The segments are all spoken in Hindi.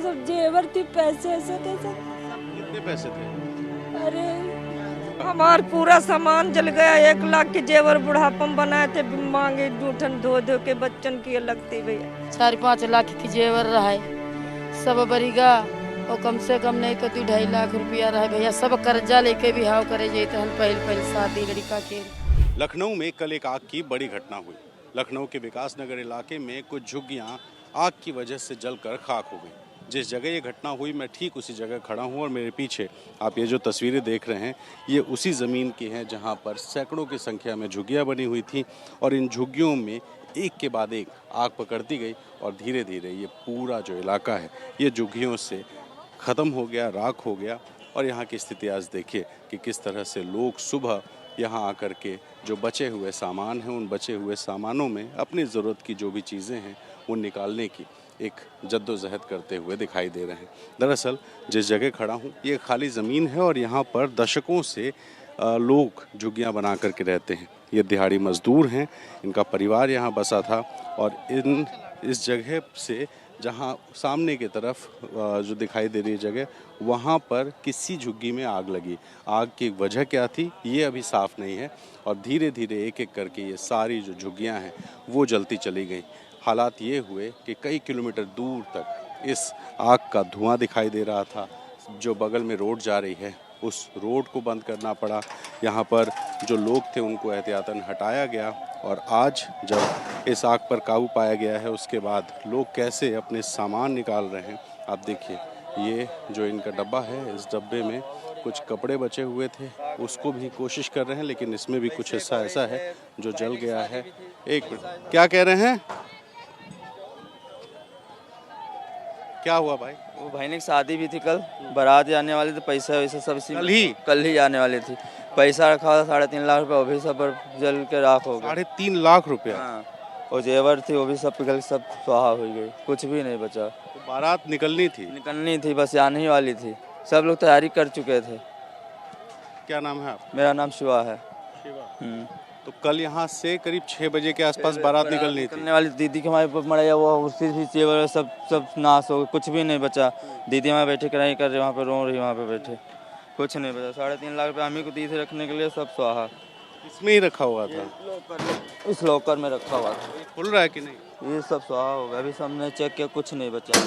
सब जेवर थी, पैसे ऐसे थे सब। कितने पैसे थे? अरे हमार पूरा सामान जल गया। 1 लाख के जेवर बुढ़ापा में बनाए थे, मांगे जूठन धो धो के बच्चन की लगती भैया। 4-5 लाख की जेवर रहा सब बरीगा और कम से कम नहीं तो 2-2.5 लाख रुपया रहा भैया। सब कर्जा लेके भी हाव करे जाते हन पहल शादी लड़का के। लखनऊ में कल एक आग की बड़ी घटना हुई। लखनऊ के विकास नगर इलाके में कुछ झुग्गियां आग की वजह से जलकर खाक हो गई। जिस जगह ये घटना हुई मैं ठीक उसी जगह खड़ा हूँ और मेरे पीछे आप ये जो तस्वीरें देख रहे हैं ये उसी ज़मीन की हैं जहाँ पर सैकड़ों की संख्या में झुग्गियाँ बनी हुई थी और इन झुग्गियों में एक के बाद एक आग पकड़ती गई और धीरे धीरे ये पूरा जो इलाका है ये झुग्गियों से ख़त्म हो गया, राख हो गया। और यहाँ की स्थिति आज देखिए कि किस तरह से लोग सुबह यहाँ आकर के जो बचे हुए सामान हैं उन बचे हुए सामानों में अपनी ज़रूरत की जो भी चीज़ें हैं वो निकालने की एक जद्दोजहद करते हुए दिखाई दे रहे हैं। दरअसल जिस जगह खड़ा हूँ ये खाली ज़मीन है और यहाँ पर दशकों से लोग झुग्गियाँ बना करके रहते हैं। ये दिहाड़ी मजदूर हैं, इनका परिवार यहाँ बसा था और इस जगह से जहाँ सामने की तरफ जो दिखाई दे रही है जगह वहाँ पर किसी झुग्गी में आग लगी। आग की वजह क्या थी ये अभी साफ नहीं है और धीरे धीरे एक एक करके ये सारी जो झुग्गियाँ हैं वो जलती चली गई। हालात ये हुए कि कई किलोमीटर दूर तक इस आग का धुआं दिखाई दे रहा था। जो बगल में रोड जा रही है उस रोड को बंद करना पड़ा। यहाँ पर जो लोग थे उनको एहतियातन हटाया गया और आज जब इस आग पर काबू पाया गया है उसके बाद लोग कैसे अपने सामान निकाल रहे हैं आप देखिए। ये जो इनका डब्बा है इस डब्बे में कुछ कपड़े बचे हुए थे उसको भी कोशिश कर रहे हैं लेकिन इसमें भी कुछ हिस्सा ऐसा है जो जल गया है। एक मिनट, क्या कह रहे हैं? क्या हुआ भाई? वो भाई ने शादी भी थी कल, बारात आने वाली थी, पैसा वैसा सब इसी कल ही आने वाली थी। पैसा रखा था 3.5 लाख रुपया, वो भी सब जल के राख हो गया। 3.5 लाख रुपया? हाँ, और जेवर थी वो भी सब पिघल सब स्वाहा हो गई, कुछ भी नहीं बचा। तो बारात निकलनी थी बस आने ही वाली थी। सब लोग तैयारी कर चुके थे। क्या नाम है आप? मेरा नाम शिवा है। तो कल यहाँ से करीब 6 बजे के आसपास बारात निकलने वाली दीदी के हमारे मरा वो उसी भी जेवर सब नाश हो गए, कुछ भी नहीं बचा। दीदी वहाँ बैठे कराई कर रहे, वहाँ पे रो रही, वहाँ पे बैठे कुछ नहीं बचा। 3.5 लाख रुपये हम ही को दी थी रखने के लिए, सब स्वाहा। इसमें ही रखा हुआ था? इस लॉकर में रखा हुआ था। खुल रहा है कि नहीं? ये सब स्वाहा हो गया। अभी सबने चेक किया, कुछ नहीं बचा,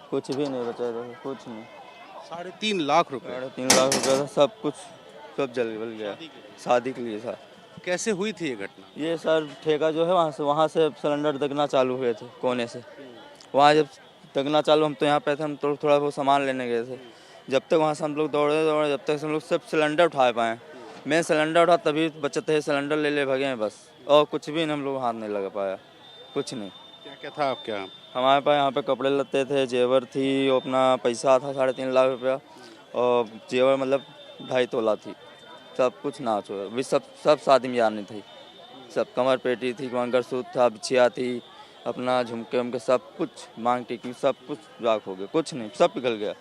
कुछ भी नहीं बचा, कुछ नहीं। 3.5 लाख रुपये? 3.5 लाख रुपये था, सब कुछ सब जल गया। शादी के लिए था। कैसे हुई थी ये घटना? ये सर ठेका जो है वहाँ से सिलेंडर दगना चालू हुए थे कोने से। वहाँ जब दगना चालू, हम तो यहाँ पे थे, हम तो थोड़ा बहुत सामान लेने गए थे। जब तक वहाँ से हम लोग दौड़े जब तक हम लोग सिर्फ सिलेंडर उठा पाए। मैं सिलेंडर उठा तभी बचत है, सिलेंडर ले भागे हैं बस, और कुछ भी हम लोग हाथ नहीं लगा पाया, कुछ नहीं। क्या क्या था आपके यहाँ? हमारे पास यहाँ पे कपड़े लत्ते थे, जेवर थी, अपना पैसा था 3.5 लाख रुपया, और जेवर मतलब 2.5 तोला थी। सब कुछ नाच हुआ। अभी सब शादी में जानी थी। सब कमर पेटी थी, मंगलसूत्र था, बिछिया थी, अपना झुमके उमके सब कुछ, मांग टिकी सब कुछ राख हो गया, कुछ नहीं, सब पिघल गया,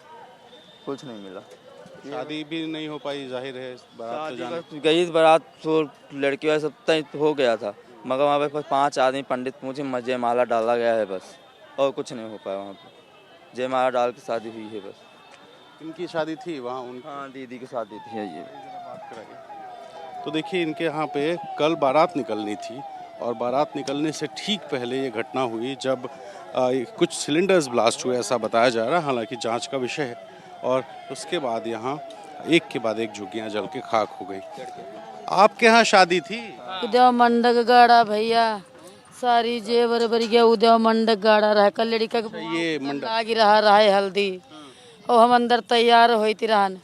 कुछ नहीं मिला। शादी भी नहीं हो पाई, जाहिर है। बारात तो गई बारात तो लड़की वाले सब तय हो गया था, मगर वहाँ पे 5 आदमी पंडित पूछे, जयमाला डाला गया है बस, और कुछ नहीं हो पाया। वहाँ पे जयमाला डाल के शादी हुई है बस। इनकी शादी थी वहाँ? हाँ, दीदी की शादी थी। ये तो देखिए इनके यहाँ पे कल बारात निकलनी थी और बारात निकलने से ठीक पहले ये घटना हुई जब कुछ सिलेंडर्स ब्लास्ट हुए ऐसा बताया जा रहा है, हालांकि जांच का विषय है। और उसके बाद यहाँ एक के बाद एक झुग्गियाँ जल के खाक हो गई। आपके यहाँ शादी थी? उद्या मंडक गाड़ा भैया, सारी जेवर भर गया। उद्या मंडक गाड़ा रहा, कल लड़का ये मंडक आगे रहा है हल्दी, और हम अंदर तैयार हुई थी रहन,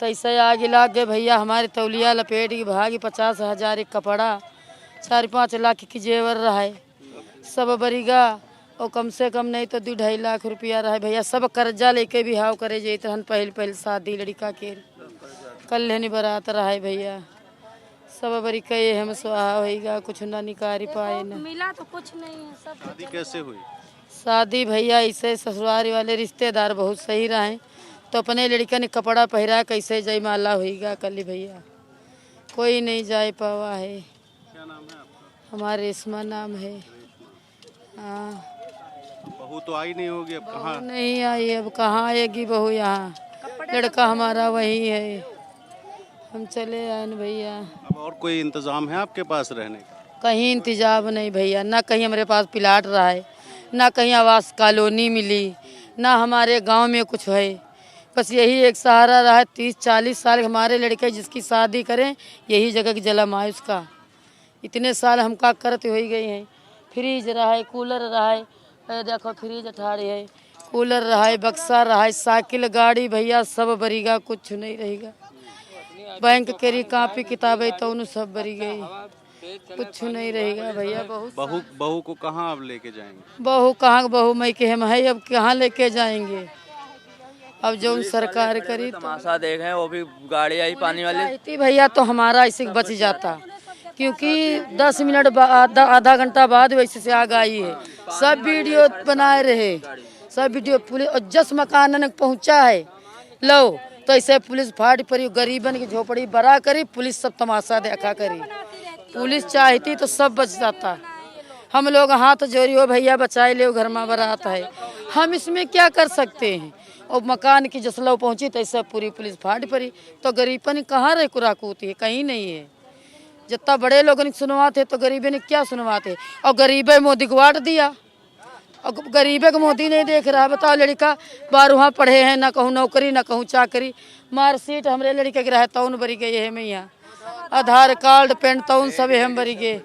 तो ऐसे आगे लाग गए भैया। हमारे तौलिया लपेट की भागी, 50,000 एक कपड़ा, 4-5 लाख की जेवर रहा, सब बरीगा और कम से कम नहीं तो 2-2.5 लाख रुपया रहा भैया। सब कर्जा लेके भी हाव करे जाते हन पहल शादी लड़का के। कल लेनी बारात रहा भैया, सब बरी कहे हम स्वाहा होगा, कुछ ना निकारी पाए ना मिला तो कुछ नहीं है। सब शादी कैसे हुई? शादी भैया ऐसे ससुराल वाले रिश्तेदार बहुत सही रहे, तो अपने लड़का ने कपड़ा पहरा, कैसे जयमाला होगा कल भैया, कोई नहीं जा पावा है। क्या नाम है आपका? हमारे रेशमा नाम है। हाँ। बहू तो आई नहीं होगी, अब कहाँ? नहीं आई, अब कहाँ आएगी बहू यहाँ, लड़का हमारा वही है, हम चले आए न भैया। अब और कोई इंतजाम है आपके पास रहने का? कहीं इंतजाम नहीं भैया, ना कहीं हमारे पास प्लाट रहा है, ना कहीं आवास कॉलोनी मिली, ना हमारे गांव में कुछ है। बस यही एक सहारा रहा है, 30-40 साल हमारे लड़के जिसकी शादी करें यही जगह की जलम आए उसका। इतने साल हम का करते हो ही गए हैं। फ्रिज रहा है, कूलर रहा है, देखो फ्रिज अठाड़ी है, कूलर रहा है, बक्सा रहा है, साइकिल गाड़ी भैया सब बरीगा, कुछ नहीं रहेगा। बैंक के कापी किताबें तो उन सब बरी गई, कुछ नहीं रहेगा भैया। बहू को कहाँ अब लेके जाएंगे? बहू कहाँ, बहू मई के हम है, अब कहाँ लेके जाएंगे? अब जो सरकार करी तमाशा देख रहे हैं, वो भी गाड़ी आई पानी वाली थी भैया तो हमारा ऐसे बच जाता, क्योंकि 10 मिनट बाद आधा घंटा बाद वैसे से आग आई है। सब वीडियो बनाए रहे, सब वीडियो पुलिस, और जस मकान पहुंचा है लो तो ऐसे पुलिस फाड़ पड़ी, गरीबन की झोपड़ी बड़ा करी, पुलिस सब तमाशा देखा करी। पुलिस चाहती तो सब बच जाता। हम लोग हाथ जोड़ी हो भैया बचाए ले, घर में बारात है, हम इसमें क्या कर सकते हैं? और मकान की जसलो पहुंची तो ऐसा पूरी पुलिस फाड़ पड़ी, तो गरीबन कहाँ रहे कुराकूती है, कहीं नहीं है। जितना बड़े लोगों ने सुनवाते तो गरीबे ने क्या सुनवाते, और गरीबे मोदी को वाट दिया, और गरीबे को मोदी नहीं देख रहा। बताओ लड़का 12वां पढ़े हैं, ना कहूँ नौकरी ना कहूँ चाकरी, मार्कशीट हमारे लड़के के रहे तौन बरी गए है मैया, आधार कार्ड पेन तौन सब हम बरी गए।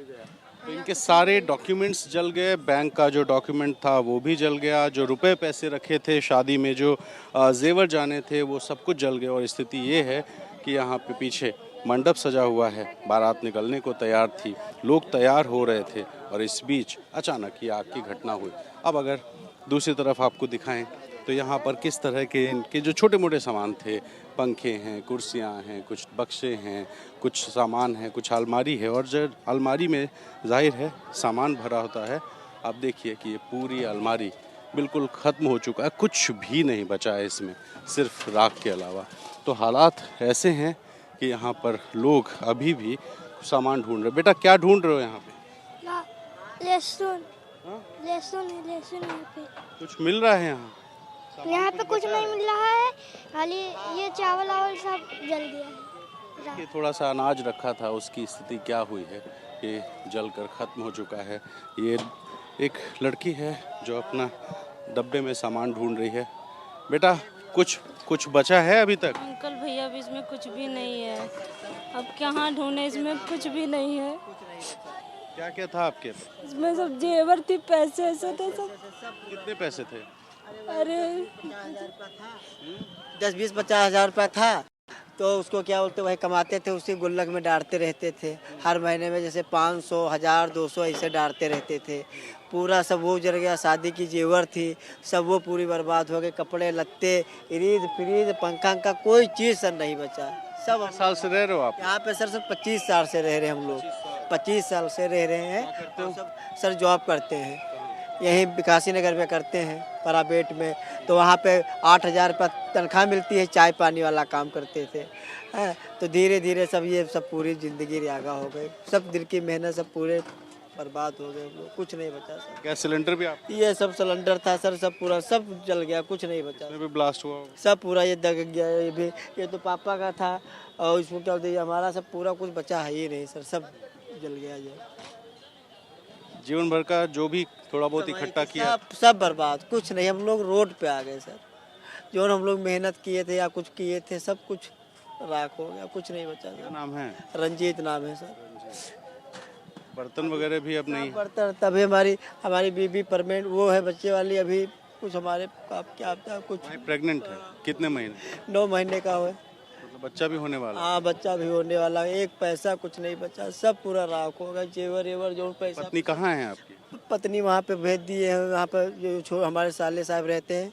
तो इनके सारे डॉक्यूमेंट्स जल गए, बैंक का जो डॉक्यूमेंट था वो भी जल गया, जो रुपए पैसे रखे थे शादी में, जो जेवर जाने थे वो सब कुछ जल गए। और स्थिति ये है कि यहाँ पे पीछे मंडप सजा हुआ है, बारात निकलने को तैयार थी, लोग तैयार हो रहे थे, और इस बीच अचानक ये आग की घटना हुई। अब अगर दूसरी तरफ आपको दिखाएं तो यहाँ पर किस तरह के इनके जो छोटे मोटे सामान थे, पंखे हैं, कुर्सियाँ हैं, कुछ बक्से हैं, कुछ सामान है, कुछ अलमारी है, और जो अलमारी में जाहिर है सामान भरा होता है। आप देखिए कि ये पूरी अलमारी बिल्कुल ख़त्म हो चुका है, कुछ भी नहीं बचा है इसमें, सिर्फ राख के अलावा। तो हालात ऐसे हैं कि यहाँ पर लोग अभी भी सामान ढूंढ रहे। बेटा क्या ढूंढ रहे हो यहाँ पे? लहसुन, लहसुन यहाँ पे। कुछ मिल रहा है यहाँ? यहाँ पे कुछ नहीं मिल रहा है, खाली ये चावल आवल सब जल गया है। ये थोड़ा सा अनाज रखा था, उसकी स्थिति क्या हुई है, ये जलकर ख़त्म हो चुका है। ये एक लड़की है जो अपना डब्बे में सामान ढूंढ रही है। बेटा कुछ बचा है अभी तक? अंकल भैया अब इसमें कुछ भी नहीं है, अब कहाँ ढूंढे, इसमें कुछ भी नहीं है। क्या क्या था आपके? इसमें सब जेवर थी, पैसे ऐसे थे सब। कितने पैसे थे? अरे 10-20-50 हज़ार रुपया था, तो उसको क्या बोलते वही कमाते थे, उसी गुल्लक में डालते रहते थे। हर महीने में जैसे 500, 1000, 200 ऐसे डालते रहते थे। पूरा सब वो जल गया, शादी की जेवर थी सब वो पूरी बर्बाद हो गए, कपड़े लत्ते, इरीद फ्रीज पंखा का कोई चीज़ सर नहीं बचा। सब साल से रह रहे हो आप यहाँ पे सर? सब 25 साल से रह रहे हैं हम लोग, 25 साल से रह रहे हैं। तो सब सर जॉब करते हैं, यहीं विकासी नगर में करते हैं प्राइवेट में, तो वहाँ पे 8,000 रुपये तनख्वाह मिलती है, चाय पानी वाला काम करते थे। तो धीरे धीरे सब ये सब पूरी ज़िंदगी रियागा हो गई, सब दिल की मेहनत सब पूरे बर्बाद हो गए, कुछ नहीं बचा सर। गैस सिलेंडर भी आप? ये सब सिलेंडर था सर, सब पूरा सब जल गया, कुछ नहीं बचा, भी ब्लास्ट हुआ? सब पूरा ये दग गया। ये भी, ये तो पापा का था, और इसमें क्या बोलते हमारा सब पूरा कुछ बचा है ही नहीं सर, सब जल गया। ये जीवन भर का जो भी थोड़ा बहुत इकट्ठा किया सब बर्बाद, कुछ नहीं। हम लोग रोड पे आ गए सर, जो हम लोग मेहनत किए थे या कुछ किए थे सब कुछ राख हो गया, कुछ नहीं बचा। क्या नाम है? रंजीत नाम है सर। बर्तन वगैरह भी अब नहीं? बर्तन तभी हमारी बीबी परमानेंट वो है, बच्चे वाली अभी कुछ हमारे क्या कुछ प्रेग्नेंट है? कितने महीने? 9 महीने का हुआ, मतलब बच्चा भी होने वाला? हाँ बच्चा भी होने वाला। एक पैसा कुछ नहीं बचा, सब पूरा राख हो गया, जेवर एवर जो पैसा। पत्नी कहाँ है आपकी? पत्नी वहाँ पे भेज दिए हैं, वहाँ पे जो हमारे साले साहब रहते हैं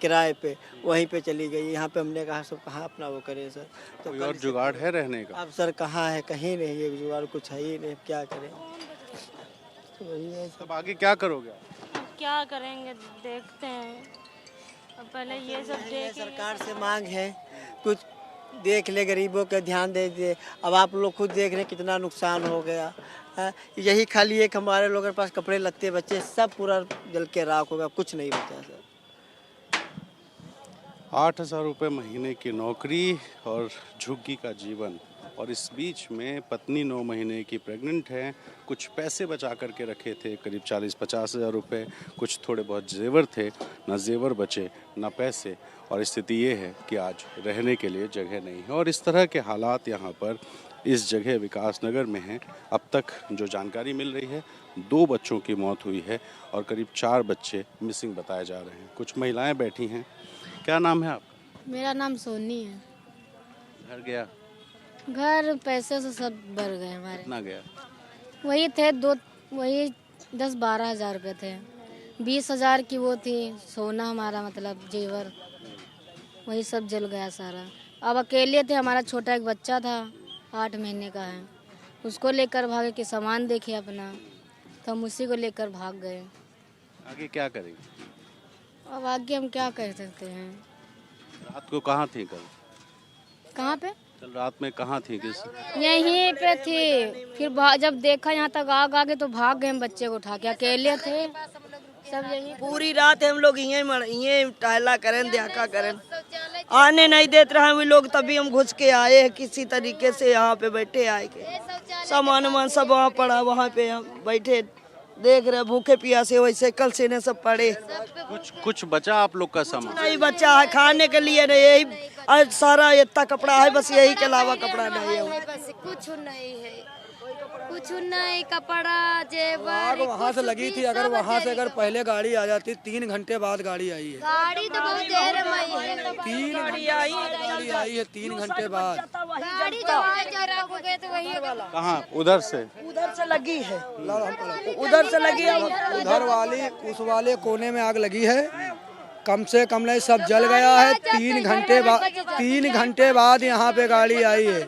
किराए पे, वहीं पे चली गई। यहाँ पे हमने कहा सब कहाँ अपना वो करे सर। तो कोई और जुगाड़ है रहने का? अब सर कहाँ है, कहीं नहीं है जुगाड़, कुछ है ही नहीं, क्या करें। तो वही है। अब आगे क्या करोगे? अब क्या करेंगे, देखते हैं, अब पहले ये सब देखेंगे। सरकार से मांग है कुछ देख ले, गरीबों के ध्यान दे दे। अब आप लोग खुद देख रहे कितना नुकसान हो गया हाँ, यही खाली एक हमारे लोगों के पास कपड़े लत्ते बच्चे सब पूरा जल के राख हो गया, कुछ नहीं बचा सर। 8,000 रुपये महीने की नौकरी और झुग्गी का जीवन, और इस बीच में पत्नी 9 महीने की प्रेग्नेंट है। कुछ पैसे बचा करके रखे थे, करीब 40-50 हज़ार रुपये, कुछ थोड़े बहुत जेवर थे, ना जेवर बचे ना पैसे, और स्थिति ये है कि आज रहने के लिए जगह नहीं है। और इस तरह के हालात यहाँ पर इस जगह विकास नगर में हैं। अब तक जो जानकारी मिल रही है 2 बच्चों की मौत हुई है और करीब 4 बच्चे मिसिंग बताए जा रहे हैं। कुछ महिलाएं बैठी हैं। क्या नाम है आपका? मेरा नाम सोनी है। घर गया? घर पैसे से सब भर गए हमारे। कितना गया? वही 10-12 हज़ार रुपये थे। 20 हज़ार की वो थी सोना हमारा, मतलब जेवर, वही सब जल गया सारा। अब अकेले थे, हमारा छोटा एक बच्चा था 8 महीने का है, उसको लेकर भागे कि सामान देखे अपना, तो हम उसी को लेकर भाग गए। आगे क्या करेंगे? अब आगे हम क्या कर सकते हैं। रात को कहाँ थी कल? कहाँ पे? कल रात में कहाँ थी? किस? यहीं पे थी। फिर जब देखा यहाँ तक आग आ गए तो भाग गए हम बच्चे को उठा के, अकेले थे सब यहीं। पूरी रात हम लोग यहीं टहला करें, देखा करें, आने नहीं देते रहे वे लोग, तभी हम घुस के आए हैं किसी तरीके से। यहाँ पे बैठे आए के सामान वामान सब वहाँ पड़ा, वहाँ पे हम बैठे देख रहे, भूखे प्यासे वैसे कल से ने सब पड़े। कुछ बचा आप लोग का सामान? नहीं बचा है खाने के लिए, नहीं यही आज सारा इतना कपड़ा है, बस यही के अलावा कपड़ा नहीं है। बस कुछ नहीं है, कुछ नहीं, कपड़ा जेवर। आग वहाँ से लगी थी, अगर वहाँ से अगर पहले गाड़ी आ जाती, 3 घंटे बाद गाड़ी आई है। गाड़ी तो बहुत देर में आई है। 3 गाड़ी आई है 3 घंटे बाद। गाड़ी जब आए जरा हो गए तो वही कहाँ? उधर से लगी है, उधर से लगी है, उधर वाली उस वाले कोने में आग लगी है, कम से कम नहीं सब जल गया है। 3 घंटे बाद यहाँ पे गाड़ी आई है।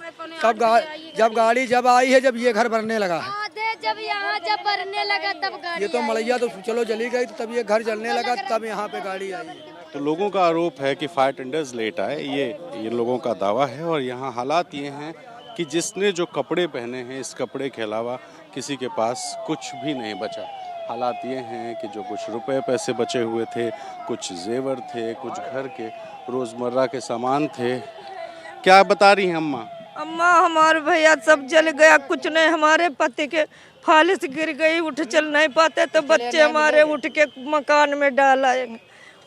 जब गाड़ी आई है, जब ये घर भरने लगा है, जब भरने लगा तब गाड़ी। ये तो मलैया तो चलो जली गई, तो तब ये घर जलने लगा, तब यहाँ पे गाड़ी आई। तो लोगों का आरोप है कि फायर टेंडर्स लेट आए, ये लोगों का दावा है। और यहाँ हालात ये हैं कि जिसने जो कपड़े पहने हैं, इस कपड़े के अलावा किसी के पास कुछ भी नहीं बचा। हालात ये हैं कि जो कुछ रुपए पैसे बचे हुए थे, कुछ जेवर थे, कुछ घर के रोज़मर्रा के सामान थे। क्या बता रही हैं अम्मा? अम्मा हमारे भैया सब जल गया, कुछ नहीं, हमारे पति के फालिस गिर गई, उठ चल नहीं पाते, तो बच्चे हमारे उठ के मकान में डाला,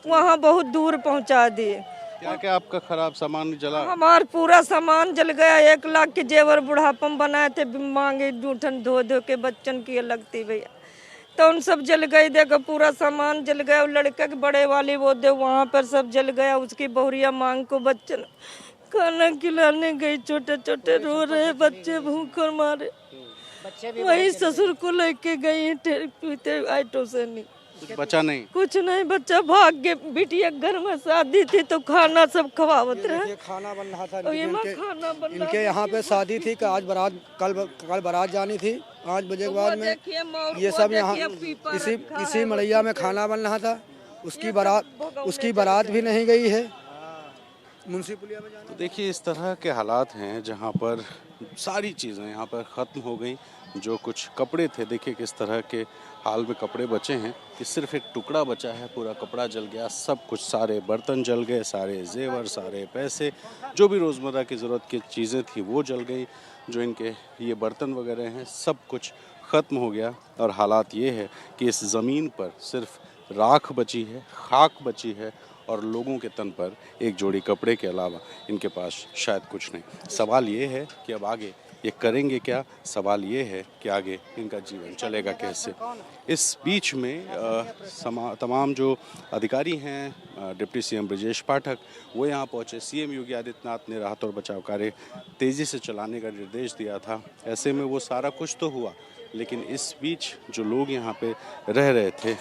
वहाँ बहुत दूर पहुँचा दिए। क्या क्या आपका खराब सामान जला? हमारा पूरा सामान जल गया। 1 लाख के जेवर बुढ़ापा में बनाए थे, मांगे जूठन धो के बच्चन की लगती भैया, तो उन सब जल गई। देखो पूरा सामान जल गया। लड़के के बड़े वाली वो दे वहाँ पर सब जल गया। उसकी बहुरिया मांग को बच्चन खाना खिलाने गई, छोटे छोटे रो रहे बच्चे भूख मारे, वही ससुर को लेके गई ऑटो से। नहीं कुछ बचा नहीं? कुछ नहीं बच्चा, भाग गए। बिटिया घर में शादी थी तो खाना सब खवावत रहे, खाना बन रहा था इनके यहाँ पे शादी थी कि आज बारात, कल बारात जानी थी 5 बजे के बाद में। ये सब यहाँ इसी मलैया में खाना बन रहा था। उसकी बारात भी नहीं गई है म्यूनसिपलिया में। तो देखिए इस तरह के हालात हैं जहाँ पर सारी चीज़ें यहाँ पर ख़त्म हो गई। जो कुछ कपड़े थे, देखिए किस तरह के हाल में कपड़े बचे हैं कि सिर्फ एक टुकड़ा बचा है, पूरा कपड़ा जल गया। सब कुछ, सारे बर्तन जल गए, सारे जेवर, सारे पैसे, जो भी रोज़मर्रा की ज़रूरत की चीज़ें थी वो जल गई। जो इनके ये बर्तन वगैरह हैं, सब कुछ ख़त्म हो गया। और हालात ये है कि इस ज़मीन पर सिर्फ राख बची है, खाक बची है, और लोगों के तन पर एक जोड़ी कपड़े के अलावा इनके पास शायद कुछ नहीं। सवाल ये है कि अब आगे ये करेंगे क्या? सवाल ये है कि आगे इनका जीवन चलेगा कैसे? इस बीच में तमाम जो अधिकारी हैं, डिप्टी सीएम ब्रजेश पाठक, वो यहाँ पहुँचे। सीएम योगी आदित्यनाथ ने राहत और बचाव कार्य तेज़ी से चलाने का निर्देश दिया था। ऐसे में वो सारा कुछ तो हुआ, लेकिन इस बीच जो लोग यहाँ पे रह रहे थे,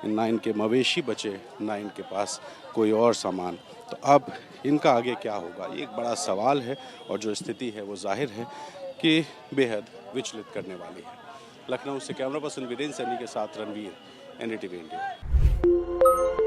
ना इनके मवेशी बचे, ना इनके पास कोई और सामान। तो अब इनका आगे क्या होगा, ये एक बड़ा सवाल है। और जो स्थिति है वो जाहिर है कि बेहद विचलित करने वाली है। लखनऊ से कैमरा पर्सन वीरेंद्र सैनी के साथ रणवीर, NDTV इंडिया।